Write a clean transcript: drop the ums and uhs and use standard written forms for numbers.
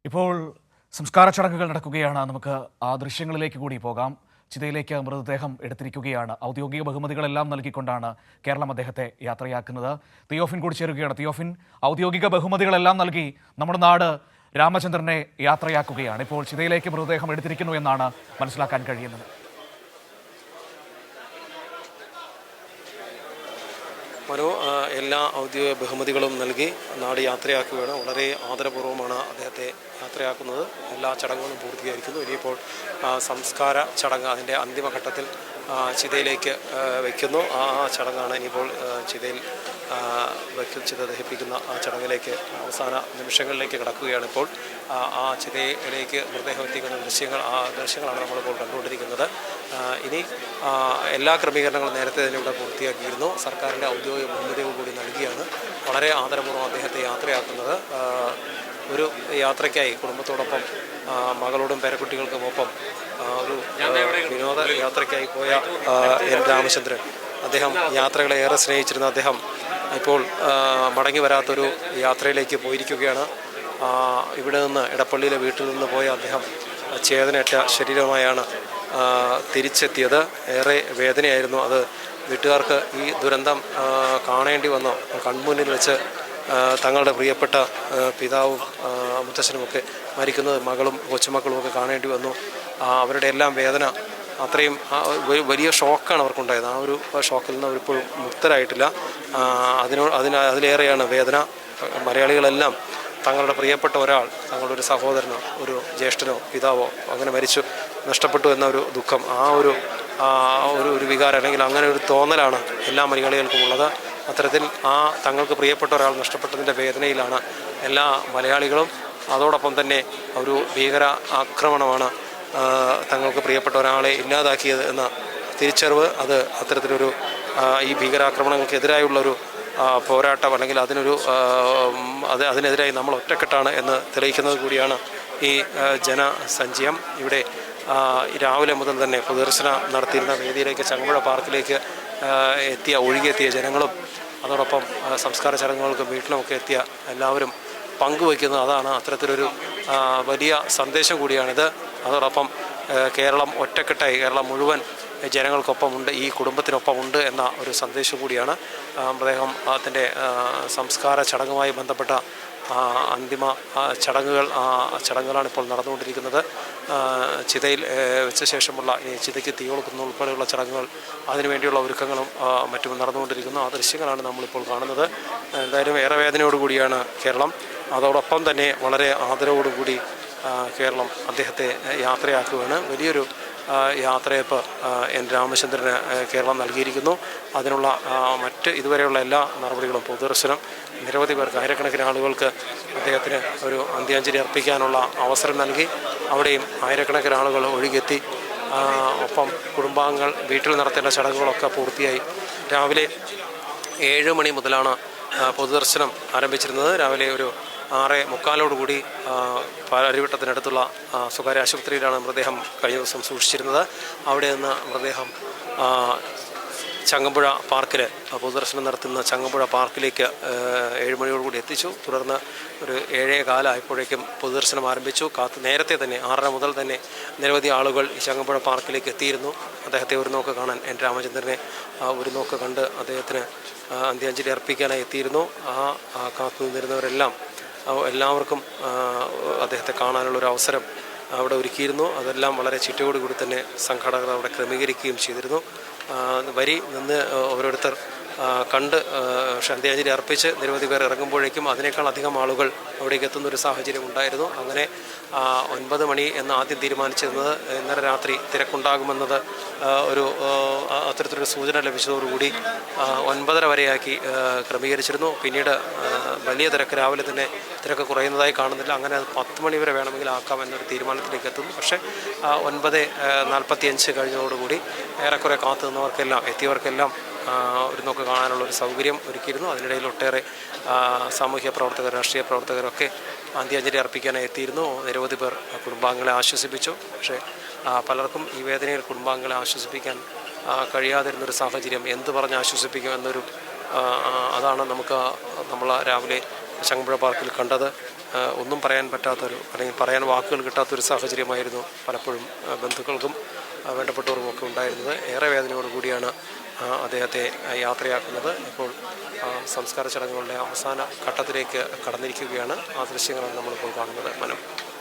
ഇപ്പോൾ സംസ്കാര ചടങ്ങുകൾ നടക്കുകയാണ്. നമുക്ക് ആ ദൃശ്യങ്ങളിലേക്ക് കൂടി പോകാം. ചിതയിലേക്ക് മൃതദേഹം എടുത്തിരിക്കുകയാണ്. ഔദ്യോഗിക ബഹുമതികളെല്ലാം നൽകിക്കൊണ്ടാണ് കേരളം അദ്ദേഹത്തെ യാത്രയാക്കുന്നത്. തിയോഫിൻ കൂടി ചേരുകയാണ്. തിയോഫിൻ, ഔദ്യോഗിക ബഹുമതികളെല്ലാം നൽകി നമ്മുടെ നാട് രാമചന്ദ്രനെ യാത്രയാക്കുകയാണ്. ഇപ്പോൾ ചിതയിലേക്ക് മൃതദേഹം എടുത്തിരിക്കുന്നു എന്നാണ് മനസ്സിലാക്കാൻ കഴിയുന്നത്. മനു, എല്ലാ ഔദ്യോഗിക ബഹുമതികളും നൽകി നാട് യാത്രയാക്കുകയാണ്. വളരെ ആദരപൂർവ്വമാണ് അദ്ദേഹത്തെ യാത്രയാക്കുന്നത്. എല്ലാ ചടങ്ങുകളും പൂർത്തീകരിക്കുന്നു. ഇനിയിപ്പോൾ സംസ്കാര ചടങ്ങ് അതിൻ്റെ അന്തിമഘട്ടത്തിൽ ചിതയിലേക്ക് വയ്ക്കുന്നു. ആ ചടങ്ങാണ് ഇനിയിപ്പോൾ ചിതയിൽ ചിത ദഹിപ്പിക്കുന്ന ആ ചടങ്ങിലേക്ക് അവസാന നിമിഷങ്ങളിലേക്ക് കടക്കുകയാണ്. ഇപ്പോൾ ആ ചിതയിലേക്ക് മൃതദേഹം എത്തിക്കുന്ന ദൃശ്യങ്ങളാണ് നമ്മളിപ്പോൾ കണ്ടുകൊണ്ടിരിക്കുന്നത്. ഇനി എല്ലാ ക്രമീകരണങ്ങളും നേരത്തെ തന്നെ ഇവിടെ പൂർത്തിയാക്കിയിരുന്നു. സർക്കാരിൻ്റെ ഔദ്യോഗിക ബഹുമതികൾ കൂടി നൽകിയാണ് വളരെ ആദരപൂർവ്വം അദ്ദേഹത്തെ യാത്രയാക്കുന്നത്. ഒരു യാത്രയ്ക്കായി കുടുംബത്തോടൊപ്പം മകളോടും പേരക്കുട്ടികൾക്കുമൊപ്പം ഒരു വിനോദ യാത്രയ്ക്കായി പോയ എൻ രാമചന്ദ്രൻ, അദ്ദേഹം യാത്രകളെ ഏറെ സ്നേഹിച്ചിരുന്ന അദ്ദേഹം ഇപ്പോൾ മടങ്ങി വരാത്തൊരു യാത്രയിലേക്ക് പോയിരിക്കുകയാണ്. ഇവിടെ നിന്ന് എടപ്പള്ളിയിലെ വീട്ടിൽ നിന്ന് പോയ അദ്ദേഹം ചേതനേറ്റ ശരീരമായാണ് തിരിച്ചെത്തിയത്. ഏറെ വേദനയായിരുന്നു അത്. വീട്ടുകാർക്ക് ഈ ദുരന്തം കാണേണ്ടി വന്നു. കൺമുന്നിൽ വെച്ച് തങ്ങളുടെ പ്രിയപ്പെട്ട പിതാവും മുത്തശ്ശനുമൊക്കെ മരിക്കുന്നത് മകളും കൊച്ചുമക്കളുമൊക്കെ കാണേണ്ടി വന്നു. അവരുടെ എല്ലാം വേദന അത്രയും വലിയ ഷോക്കാണ് അവർക്കുണ്ടായത്. ആ ഒരു ഷോക്കിൽ നിന്ന് അവരിപ്പോഴും മുക്തരായിട്ടില്ല. അതിലേറെയാണ് വേദന. മലയാളികളെല്ലാം തങ്ങളുടെ പ്രിയപ്പെട്ട ഒരാൾ, തങ്ങളുടെ ഒരു സഹോദരനോ ഒരു ജ്യേഷ്ഠനോ പിതാവോ അങ്ങനെ മരിച്ചു നഷ്ടപ്പെട്ടു എന്ന ഒരു ദുഃഖം, ആ ഒരു വികാരം അല്ലെങ്കിൽ അങ്ങനെ ഒരു തോന്നലാണ് എല്ലാ മലയാളികൾക്കും ഉള്ളത്. അത്തരത്തിൽ തങ്ങൾക്ക് പ്രിയപ്പെട്ട ഒരാൾ നഷ്ടപ്പെട്ടതിൻ്റെ വേദനയിലാണ് എല്ലാ മലയാളികളും. അതോടൊപ്പം തന്നെ ഒരു ഭീകര ആക്രമണമാണ് തങ്ങൾക്ക് പ്രിയപ്പെട്ട ഒരാളെ ഇല്ലാതാക്കിയത് എന്ന തിരിച്ചറിവ്. അത് അത്തരത്തിലൊരു ഈ ഭീകരാക്രമണങ്ങൾക്കെതിരായുള്ളൊരു പോരാട്ടം അല്ലെങ്കിൽ അതിനെതിരായി നമ്മൾ ഒറ്റക്കെട്ടാണ് എന്ന് തെളിയിക്കുന്നത് കൂടിയാണ് ഈ ജനസഞ്ചയം. ഇവിടെ രാവിലെ മുതൽ തന്നെ പൊതുദർശനം നടത്തിയിരുന്ന വേദിയിലേക്ക് ചങ്ങമ്പുഴ പാർക്കിലേക്ക് ഒഴുകിയെത്തിയ ജനങ്ങളും അതോടൊപ്പം സംസ്കാര ചടങ്ങുകൾക്കും വീട്ടിലുമൊക്കെ എത്തിയ എല്ലാവരും പങ്കുവയ്ക്കുന്നത് അതാണ്. അത്തരത്തിലൊരു വലിയ സന്ദേശം കൂടിയാണിത്. അതോടൊപ്പം കേരളം ഒറ്റക്കെട്ടായി, കേരളം മുഴുവൻ ജനങ്ങൾക്കൊപ്പമുണ്ട്, ഈ കുടുംബത്തിനൊപ്പമുണ്ട് എന്ന ഒരു സന്ദേശം കൂടിയാണ്. അദ്ദേഹത്തിൻ്റെ സംസ്കാര ചടങ്ങുമായി ബന്ധപ്പെട്ട അന്തിമ ചടങ്ങുകളാണ് ഇപ്പോൾ നടന്നുകൊണ്ടിരിക്കുന്നത്. ചിതയിൽ വെച്ച ശേഷമുള്ള ചിതയ്ക്ക് തീ കൊളുത്തുന്ന ഉൾപ്പെടെയുള്ള ചടങ്ങുകൾ, അതിനുവേണ്ടിയുള്ള ഒരുക്കങ്ങളും മറ്റും നടന്നുകൊണ്ടിരിക്കുന്നു. ആ ദൃശ്യങ്ങളാണ് നമ്മളിപ്പോൾ കാണുന്നത്. എന്തായാലും ഏറെ വേദനയോടുകൂടിയാണ് കേരളം. അതോടൊപ്പം തന്നെ വളരെ ആദരവോടുകൂടി കേരളം അദ്ദേഹത്തെ യാത്രയാക്കുകയാണ്. വലിയൊരു യാത്രയപ്പ് എൻ രാമചന്ദ്രന് കേരളം നൽകിയിരിക്കുന്നു. അതിനുള്ള ഇതുവരെയുള്ള എല്ലാ നടപടികളും പൊതുദർശനം നിരവധി പേർക്ക്, ആയിരക്കണക്കിന് ആളുകൾക്ക് അദ്ദേഹത്തിന് ഒരു അന്ത്യാഞ്ജലി അർപ്പിക്കാനുള്ള അവസരം നൽകി. അവിടെയും ആയിരക്കണക്കിന് ആളുകൾ ഒഴുകിയെത്തി. ഒപ്പം കുടുംബാംഗങ്ങൾ വീട്ടിൽ നടത്തേണ്ട ചടങ്ങുകളൊക്കെ പൂർത്തിയായി. രാവിലെ 7 മണി മുതലാണ് പൊതുദർശനം ആരംഭിച്ചിരുന്നത്. രാവിലെ ഒരു 6:45 പാലാരിവട്ടത്തിനടുത്തുള്ള സ്വകാര്യ ആശുപത്രിയിലാണ് മൃതദേഹം കഴിഞ്ഞ ദിവസം സൂക്ഷിച്ചിരുന്നത്. അവിടെ നിന്ന് മൃതദേഹം ചങ്ങമ്പുഴ പാർക്കിൽ പൊതുദർശനം നടത്തുന്ന ചങ്ങമ്പുഴ പാർക്കിലേക്ക് 7 മണിയോടുകൂടി എത്തിച്ചു. തുടർന്ന് ഒരു 7:15 ആയപ്പോഴേക്കും പൊതുദർശനം ആരംഭിച്ചു. നേരത്തെ തന്നെ 6:30 മുതൽ തന്നെ നിരവധി ആളുകൾ ഈ ചങ്ങമ്പുഴ പാർക്കിലേക്ക് എത്തിയിരുന്നു. അദ്ദേഹത്തെ ഒരു നോക്ക് കാണാൻ, എൻ രാമചന്ദ്രനെ ഒരു നോക്ക് കണ്ട് അദ്ദേഹത്തിന് അന്ത്യാഞ്ജലി അർപ്പിക്കാനായി എത്തിയിരുന്നു. കാത്തു നിന്നിരുന്നവരെല്ലാം എല്ലാവർക്കും അദ്ദേഹത്തെ കാണാനുള്ളൊരു അവസരം അവിടെ ഒരുക്കിയിരുന്നു. അതെല്ലാം വളരെ ചിട്ടയോടുകൂടി തന്നെ സംഘാടകർ അവിടെ ക്രമീകരിക്കുകയും ചെയ്തിരുന്നു. വരി നിന്ന് ഓരോരുത്തർ കണ്ട് അന്ത്യാഞ്ജലി അർപ്പിച്ച് നിരവധി പേർ ഇറങ്ങുമ്പോഴേക്കും അതിനേക്കാൾ അധികം ആളുകൾ അവിടേക്ക് എത്തുന്നൊരു സാഹചര്യം ഉണ്ടായിരുന്നു. അങ്ങനെ 9 മണി എന്ന് ആദ്യം തീരുമാനിച്ചിരുന്നത് ഇന്നലെ രാത്രി തിരക്കുണ്ടാകുമെന്നത് അത്തരത്തിലൊരു സൂചന ലഭിച്ചതോടുകൂടി 9:30 വരെയാക്കി ക്രമീകരിച്ചിരുന്നു. പിന്നീട് വലിയ തിരക്ക്, രാവിലെ തന്നെ തിരക്ക് കുറയുന്നതായി കാണുന്നില്ല. അങ്ങനെ അത് 10 മണി വരെ വേണമെങ്കിൽ ആക്കാം എന്നൊരു തീരുമാനത്തിലേക്ക് എത്തുന്നു. പക്ഷേ 9:45 കഴിഞ്ഞതോടുകൂടി ഏറെക്കുറെ കാത്തു എത്തിയവർക്കെല്ലാം ഒരു നോക്ക് കാണാനുള്ളൊരു സൗകര്യം ഒരുക്കിയിരുന്നു. അതിനിടയിൽ ഒട്ടേറെ സാമൂഹ്യ പ്രവർത്തകർ, രാഷ്ട്രീയ പ്രവർത്തകരൊക്കെ അന്ത്യാഞ്ജലി അർപ്പിക്കാനായി എത്തിയിരുന്നു. നിരവധി പേർ കുടുംബാംഗങ്ങളെ ആശ്വസിപ്പിച്ചു. പക്ഷേ പലർക്കും ഈ വേദനയിൽ കുടുംബാംഗങ്ങളെ ആശ്വസിപ്പിക്കാൻ കഴിയാതിരുന്നൊരു സാഹചര്യം. എന്ത് പറഞ്ഞ് ആശ്വസിപ്പിക്കും അതാണ് നമ്മൾ രാവിലെ ചങ്ങമ്പുഴ പാർക്കിൽ കണ്ടത്. ഒന്നും പറയാൻ പറ്റാത്തൊരു അല്ലെങ്കിൽ പറയാൻ വാക്കുകൾ കിട്ടാത്തൊരു സാഹചര്യമായിരുന്നു പലപ്പോഴും ബന്ധുക്കൾക്കും വേണ്ടപ്പെട്ടവർക്കുമൊക്കെ ഉണ്ടായിരുന്നത്. ഏറെ വേദനയോടുകൂടിയാണ് അദ്ദേഹത്തെ യാത്രയാക്കുന്നത്. ഇപ്പോൾ സംസ്കാര ചടങ്ങുകളുടെ അവസാന ഘട്ടത്തിലേക്ക് കടന്നിരിക്കുകയാണ്. ആ ദൃശ്യങ്ങളാണ് നമ്മളിപ്പോൾ കാണുന്നത്.